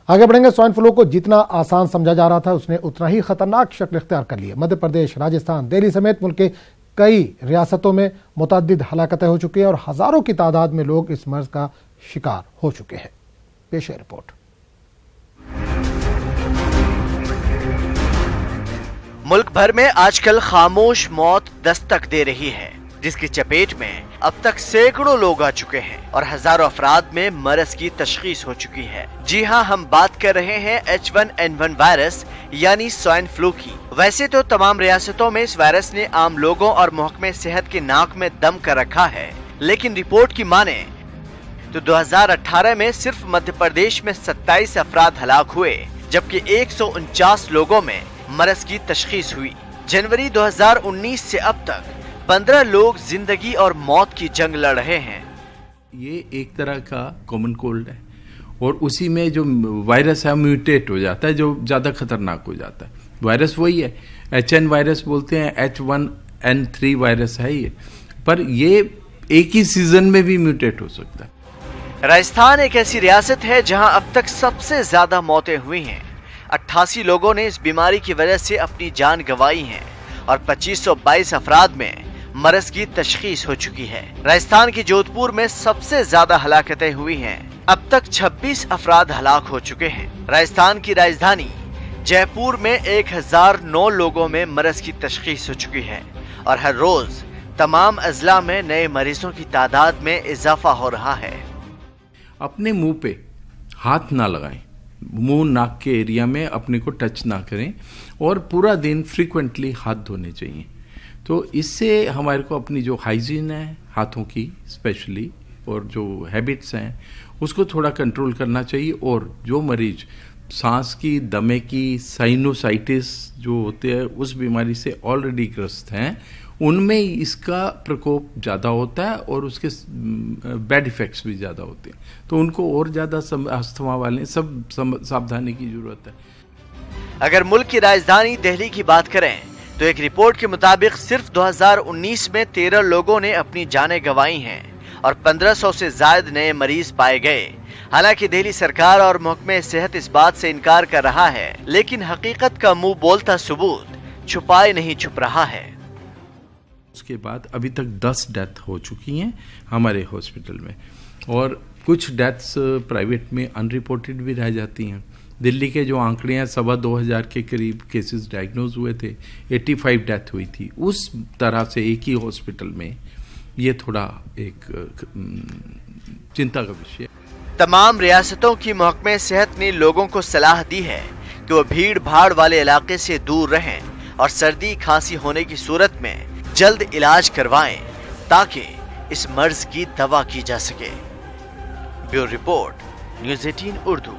आगे बढ़ेंगे। Swine flu को जितना आसान समझा जा रहा था उसने उतना ही खतरनाक शक्ल इख्तियार कर लिया। मध्य प्रदेश, राजस्थान, दिल्ली समेत मुल्क के कई रियासतों में मुतअद्दिद हलाकतें हो चुकी हैं और हजारों की तादाद में लोग इस मर्ज का शिकार हो चुके हैं। पेश है रिपोर्ट। मुल्क भर में आजकल खामोश मौत दस्तक दे रही है, जिसकी चपेट में अब तक सैकड़ों लोग आ चुके हैं और हजारों अफराद में मरज की तशखीस हो चुकी है। जी हां, हम बात कर रहे हैं H1N1 वायरस यानी स्वाइन फ्लू की। वैसे तो तमाम रियासतों में इस वायरस ने आम लोगों और महकमे सेहत के नाक में दम कर रखा है, लेकिन रिपोर्ट की माने तो 2018 में सिर्फ मध्य प्रदेश में 27 अफराद हलाक हुए, जबकि 149 लोगों में मरज की तशखीस हुई। जनवरी 2019 से अब तक 15 लोग जिंदगी और मौत की जंग लड़ रहे हैं। ये एक तरह का कॉमन कोल्ड है और उसी में जो वायरस है म्यूटेट हो जाता है, जो ज्यादा खतरनाक हो जाता है। वायरस वही है, HN वायरस बोलते हैं, H1N3 वायरस है ये, पर ये एक ही सीजन में भी म्यूटेट हो सकता है। राजस्थान एक ऐसी रियासत है जहां अब तक सबसे ज्यादा मौतें हुई हैं। 88 लोगों ने इस बीमारी की वजह से अपनी जान गंवाई है और 2522 अफराद में मरज की तशखीस हो चुकी है। राजस्थान के जोधपुर में सबसे ज्यादा हलाकतें हुई हैं। अब तक 26 अफराद हलाक हो चुके हैं। राजस्थान की राजधानी जयपुर में 1009 लोगों में मरज की तशखीस हो चुकी है और हर रोज तमाम अजला में नए मरीजों की तादाद में इजाफा हो रहा है। अपने मुंह पे हाथ ना लगाएं, मुंह नाक के एरिया में अपने को टच ना करें और पूरा दिन फ्रीक्वेंटली हाथ धोने चाहिए। तो इससे हमारे को अपनी जो हाइजीन है हाथों की स्पेशली और जो हैबिट्स हैं उसको थोड़ा कंट्रोल करना चाहिए। और जो मरीज सांस की, दमे की, साइनोसाइटिस जो होते हैं उस बीमारी से ऑलरेडी ग्रस्त हैं, उनमें इसका प्रकोप ज़्यादा होता है और उसके बैड इफ़ेक्ट्स भी ज़्यादा होते हैं। तो उनको और ज़्यादा अस्थमा वाले सब सावधानी की ज़रूरत है। अगर मुल्क की राजधानी दिल्ली की बात करें तो एक रिपोर्ट के मुताबिक सिर्फ 2019 में 13 लोगों ने अपनी जानें गंवाई हैं और 1500 से ज्यादा नए मरीज पाए गए। हालांकि दिल्ली सरकार और महकमे सेहत इस बात से इनकार कर रहा है, लेकिन हकीकत का मुंह बोलता सबूत छुपाए नहीं छुप रहा है। उसके बाद अभी तक 10 डेथ हो चुकी हैं हमारे हॉस्पिटल में और कुछ डेथ्स प्राइवेट में अनरिपोर्टेड भी रह जाती हैं। दिल्ली के जो आंकड़े हैं 2,25,000 के करीब केसेस डायग्नोज हुए थे, 85 डेथ हुई थी। उस तरह से एक ही हॉस्पिटल में ये थोड़ा एक चिंता का विषय। तमाम रियासतों की महकमे सेहत ने लोगों को सलाह दी है कि वो भीड़ भाड़ वाले इलाके से दूर रहें और सर्दी खांसी होने की सूरत में जल्द इलाज करवाएं ताकि इस मर्ज की दवा की जा सके। Bureau report, news 18 Urdu.